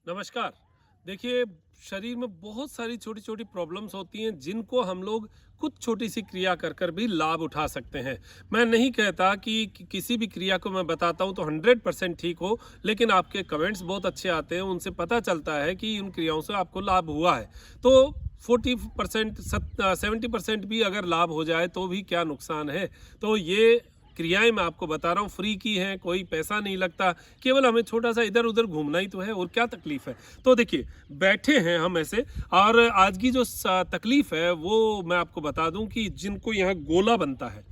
नमस्कार। देखिए, शरीर में बहुत सारी छोटी छोटी प्रॉब्लम्स होती हैं जिनको हम लोग कुछ छोटी सी क्रिया कर कर भी लाभ उठा सकते हैं। मैं नहीं कहता कि किसी भी क्रिया को मैं बताता हूँ तो 100% ठीक हो, लेकिन आपके कमेंट्स बहुत अच्छे आते हैं, उनसे पता चलता है कि उन क्रियाओं से आपको लाभ हुआ है। तो 40% 70% भी अगर लाभ हो जाए तो भी क्या नुकसान है। तो ये क्रियाएं मैं आपको बता रहा हूँ, फ्री की हैं, कोई पैसा नहीं लगता, केवल हमें छोटा सा इधर उधर घूमना ही तो है, और क्या तकलीफ है। तो देखिए, बैठे हैं हम ऐसे, और आज की जो तकलीफ है वो मैं आपको बता दूं कि जिनको यहाँ गोला बनता है,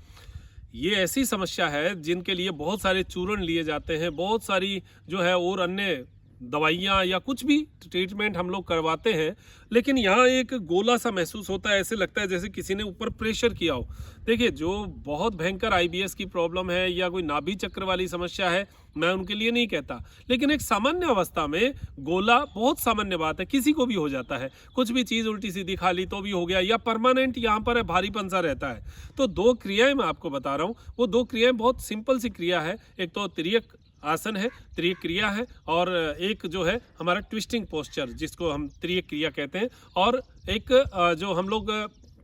ये ऐसी समस्या है जिनके लिए बहुत सारे चूर्ण लिए जाते हैं, बहुत सारी जो है और अन्य दवाइयाँ या कुछ भी ट्रीटमेंट हम लोग करवाते हैं, लेकिन यहाँ एक गोला सा महसूस होता है, ऐसे लगता है जैसे किसी ने ऊपर प्रेशर किया हो। देखिए, जो बहुत भयंकर आईबीएस की प्रॉब्लम है या कोई नाभि चक्र वाली समस्या है, मैं उनके लिए नहीं कहता, लेकिन एक सामान्य अवस्था में गोला बहुत सामान्य बात है, किसी को भी हो जाता है। कुछ भी चीज़ उल्टी सीधी खा ली तो भी हो गया, या परमानेंट यहाँ पर भारीपन सा रहता है। तो दो क्रियाएं मैं आपको बता रहा हूँ, वो दो क्रियाएं बहुत सिंपल सी क्रिया है। एक तो तिर्यक आसन है, त्रिय क्रिया है, और एक जो है हमारा ट्विस्टिंग पोस्चर जिसको हम त्रिय क्रिया कहते हैं, और एक जो हम लोग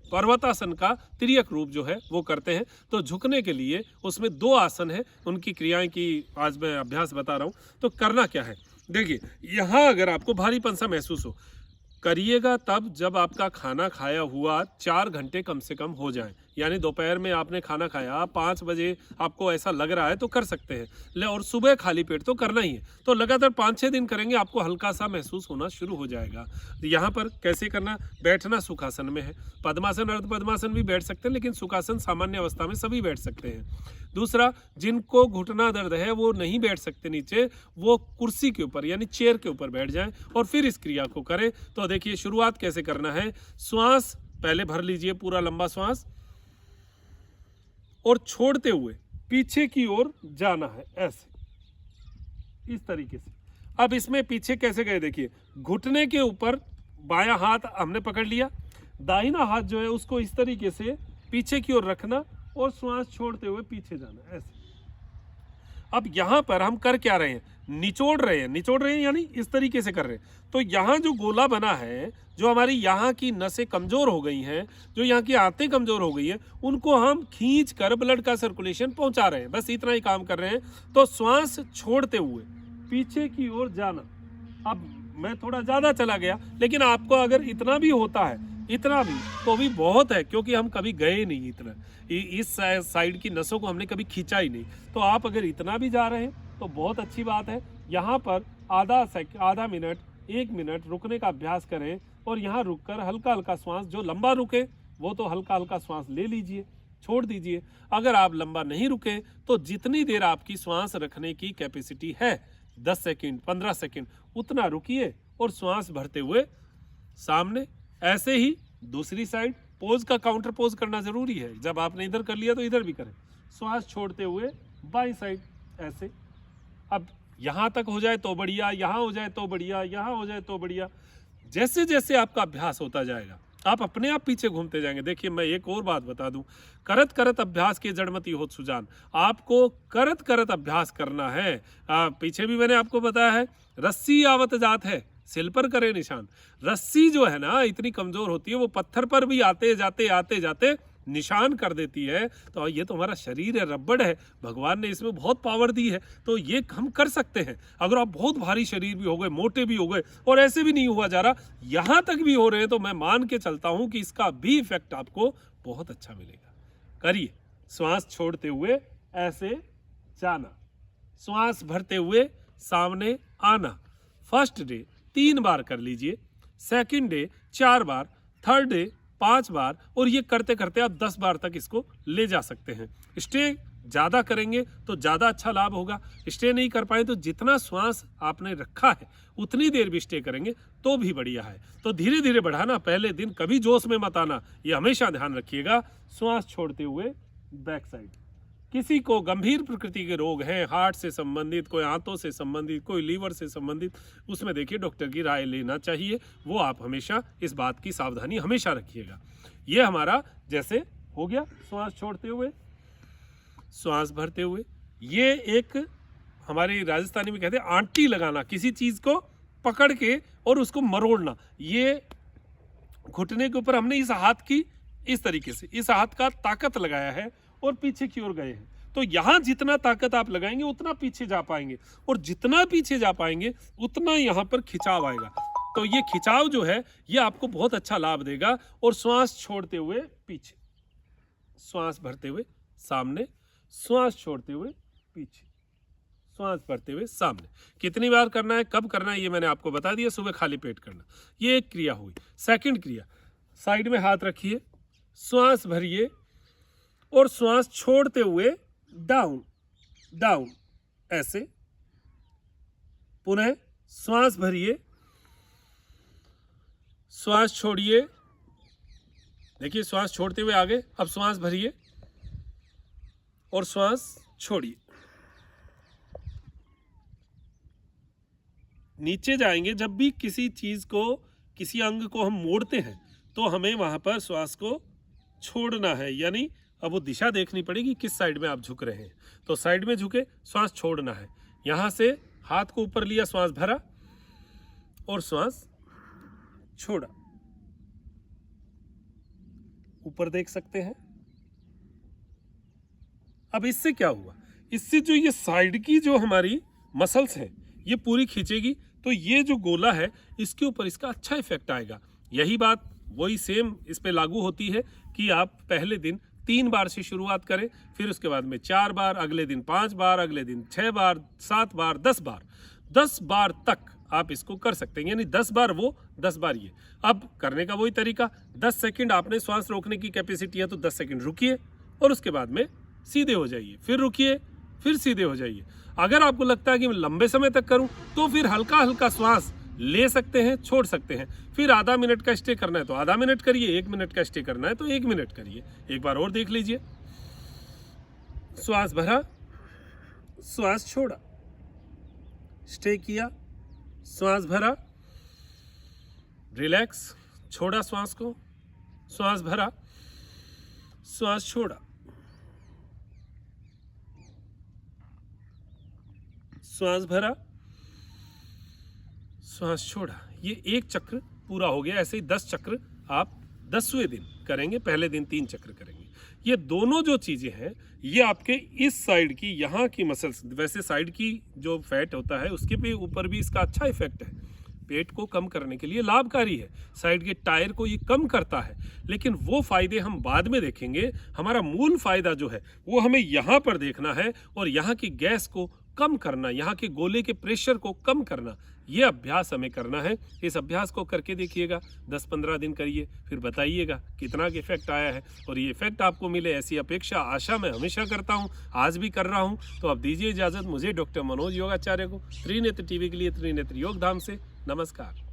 पर्वतासन का तिर्यक रूप जो है वो करते हैं। तो झुकने के लिए उसमें दो आसन है, उनकी क्रियाएं की आज मैं अभ्यास बता रहा हूँ। तो करना क्या है, देखिए, यहाँ अगर आपको भारीपन सा महसूस हो, करिएगा तब जब आपका खाना खाया हुआ 4 घंटे कम से कम हो जाए। यानी दोपहर में आपने खाना खाया, 5 बजे आपको ऐसा लग रहा है तो कर सकते हैं ले, और सुबह खाली पेट तो करना ही है। तो लगातार 5-6 दिन करेंगे, आपको हल्का सा महसूस होना शुरू हो जाएगा। यहाँ पर कैसे करना, बैठना सुखासन में है। पद्मासन अर्ध पद्मासन भी बैठ सकते हैं, लेकिन सुखासन सामान्य अवस्था में सभी बैठ सकते हैं। दूसरा, जिनको घुटना दर्द है वो नहीं बैठ सकते नीचे, वो कुर्सी के ऊपर यानी चेयर के ऊपर बैठ जाएं और फिर इस क्रिया को करें। तो देखिए, शुरुआत कैसे करना है। श्वास पहले भर लीजिए, पूरा लंबा श्वास, और छोड़ते हुए पीछे की ओर जाना है, ऐसे, इस तरीके से। अब इसमें पीछे कैसे गए, देखिए, घुटने के ऊपर बायां हाथ हमने पकड़ लिया, दाहिना हाथ जो है उसको इस तरीके से पीछे की ओर रखना और श्वास छोड़ते हुए पीछे जाना, ऐसे। अब यहाँ पर हम कर क्या रहे हैं, निचोड़ रहे हैं यानी इस तरीके से कर रहे हैं। तो यहाँ जो गोला बना है, जो हमारी यहाँ की नसें कमजोर हो गई हैं, जो यहाँ की आंतें कमजोर हो गई हैं, उनको हम खींच कर ब्लड का सर्कुलेशन पहुंचा रहे हैं, बस इतना ही काम कर रहे हैं। तो श्वास छोड़ते हुए पीछे की ओर जाना। अब मैं थोड़ा ज्यादा चला गया, लेकिन आपको अगर इतना भी होता है, इतना भी, तो भी बहुत है, क्योंकि हम कभी गए नहीं इतना, इस साइड की नसों को हमने कभी खींचा ही नहीं। तो आप अगर इतना भी जा रहे हैं तो बहुत अच्छी बात है। यहाँ पर आधा मिनट 1 मिनट रुकने का अभ्यास करें, और यहाँ रुककर हल्का हल्का श्वास, जो लंबा रुके वो तो हल्का हल्का श्वास ले लीजिए, छोड़ दीजिए। अगर आप लंबा नहीं रुके तो जितनी देर आपकी श्वास रखने की कैपेसिटी है, 10 सेकंड 15 सेकंड, उतना रुकिए और श्वास भरते हुए सामने। ऐसे ही दूसरी साइड, पोज का काउंटर पोज करना जरूरी है, जब आपने इधर कर लिया तो इधर भी करें। श्वास छोड़ते हुए बाईं साइड, ऐसे। अब यहां तक हो जाए तो बढ़िया, यहां हो जाए तो बढ़िया, यहां हो जाए तो बढ़िया। जैसे जैसे आपका अभ्यास होता जाएगा, आप अपने आप पीछे घूमते जाएंगे। देखिए, मैं एक और बात बता दूं, करत करत अभ्यास के जड़मती होत सुजान। आपको करत करत अभ्यास करना है। पीछे भी मैंने आपको बताया है, रस्सी आवत जात है, सिल पर करे निशान। रस्सी जो है ना, इतनी कमजोर होती है, वो पत्थर पर भी आते जाते निशान कर देती है। तो ये तो हमारा शरीर है, रबड़ है, भगवान ने इसमें बहुत पावर दी है, तो ये हम कर सकते हैं। अगर आप बहुत भारी शरीर भी हो गए, मोटे भी हो गए, और ऐसे भी नहीं हुआ जा रहा, यहां तक भी हो रहे हैं, तो मैं मान के चलता हूं कि इसका भी इफेक्ट आपको बहुत अच्छा मिलेगा। करिए, श्वास छोड़ते हुए ऐसे जाना, श्वास भरते हुए सामने आना। फर्स्ट डे 3 बार कर लीजिए, सेकंड डे 4 बार, थर्ड डे 5 बार, और ये करते करते आप 10 बार तक इसको ले जा सकते हैं। स्टे ज़्यादा करेंगे तो ज़्यादा अच्छा लाभ होगा। स्टे नहीं कर पाए तो जितना श्वास आपने रखा है उतनी देर भी स्टे करेंगे तो भी बढ़िया है। तो धीरे धीरे बढ़ाना, पहले दिन कभी जोश में मत आना, ये हमेशा ध्यान रखिएगा। श्वास छोड़ते हुए बैक साइड। किसी को गंभीर प्रकृति के रोग हैं, हार्ट से संबंधित, कोई आंतों से संबंधित, कोई लीवर से संबंधित, उसमें देखिए डॉक्टर की राय लेना चाहिए। वो आप हमेशा इस बात की सावधानी हमेशा रखिएगा। ये हमारा जैसे हो गया, श्वास छोड़ते हुए, श्वास भरते हुए। ये एक हमारी राजस्थानी में कहते हैं आंटी लगाना, किसी चीज को पकड़ के और उसको मरोड़ना। ये घुटने के ऊपर हमने इस हाथ की इस तरीके से इस हाथ का ताकत लगाया है और पीछे की ओर गए हैं। तो यहाँ जितना ताकत आप लगाएंगे उतना पीछे जा पाएंगे, और जितना पीछे जा पाएंगे उतना यहाँ पर खिंचाव आएगा। तो ये खिंचाव जो है ये आपको बहुत अच्छा लाभ देगा। और श्वास छोड़ते हुए पीछे, श्वास भरते हुए सामने, श्वास छोड़ते हुए पीछे, श्वास भरते हुए सामने। कितनी बार करना है, कब करना है, ये मैंने आपको बता दिया। सुबह खाली पेट करना। ये एक क्रिया हुई। सेकंड क्रिया, साइड में हाथ रखिए, श्वास भरिए और श्वास छोड़ते हुए डाउन डाउन ऐसे। पुनः श्वास भरिए, श्वास छोड़िए। देखिए श्वास छोड़ते हुए आगे, अब श्वास भरिए और श्वास छोड़िए। नीचे जाएंगे। जब भी किसी चीज को, किसी अंग को हम मोड़ते हैं तो हमें वहां पर श्वास को छोड़ना है, यानी अब वो दिशा देखनी पड़ेगी किस साइड में आप झुक रहे हैं। तो साइड में झुके, श्वास छोड़ना है। यहां से हाथ को ऊपर लिया, श्वास भरा और श्वास छोड़ा। ऊपर देख सकते हैं। अब इससे क्या हुआ, इससे जो ये साइड की जो हमारी मसल्स हैं ये पूरी खींचेगी, तो ये जो गोला है इसके ऊपर इसका अच्छा इफेक्ट आएगा। यही बात वही सेम इस पे लागू होती है कि आप पहले दिन 3 बार से शुरुआत करें, फिर उसके बाद में 4 बार, अगले दिन 5 बार, अगले दिन 6 बार, 7 बार, 10 बार, 10 बार तक आप इसको कर सकते हैं। यानी 10 बार वो, 10 बार ये। अब करने का वही तरीका, 10 सेकंड आपने श्वास रोकने की कैपेसिटी है तो 10 सेकंड रुकिए और उसके बाद में सीधे हो जाइए, फिर रुकिए, फिर सीधे हो जाइए। अगर आपको लगता है कि मैं लंबे समय तक करूं तो फिर हल्का हल्का श्वास ले सकते हैं, छोड़ सकते हैं। फिर आधा मिनट का स्टे करना है तो आधा मिनट करिए, 1 मिनट का स्टे करना है तो 1 मिनट करिए। एक बार और देख लीजिए। श्वास भरा, श्वास छोड़ा, स्टे किया, श्वास भरा, रिलैक्स, छोड़ा श्वास को, श्वास भरा, श्वास छोड़ा, श्वास भरा, श्वास छोड़ा। ये एक चक्र पूरा हो गया। ऐसे ही 10 चक्र आप 10वें दिन करेंगे। पहले दिन 3 चक्र करेंगे। ये दोनों जो चीजें हैं ये आपके इस साइड की, यहाँ की मसल्स, वैसे साइड की जो फैट होता है उसके पे ऊपर भी इसका अच्छा इफेक्ट है। पेट को कम करने के लिए लाभकारी है। साइड के टायर को ये कम करता है, लेकिन वो फायदे हम बाद में देखेंगे। हमारा मूल फायदा जो है वो हमें यहाँ पर देखना है और यहाँ की गैस को कम करना, यहाँ के गोले के प्रेशर को कम करना, ये अभ्यास हमें करना है। इस अभ्यास को करके देखिएगा, 10-15 दिन करिए, फिर बताइएगा कितना इफेक्ट आया है। और ये इफेक्ट आपको मिले ऐसी अपेक्षा, आशा मैं हमेशा करता हूँ, आज भी कर रहा हूँ। तो अब दीजिए इजाजत मुझे, डॉक्टर मनोज योगाचार्य को, त्रिनेत्र टीवी के लिए त्रिनेत्र योग धाम से नमस्कार।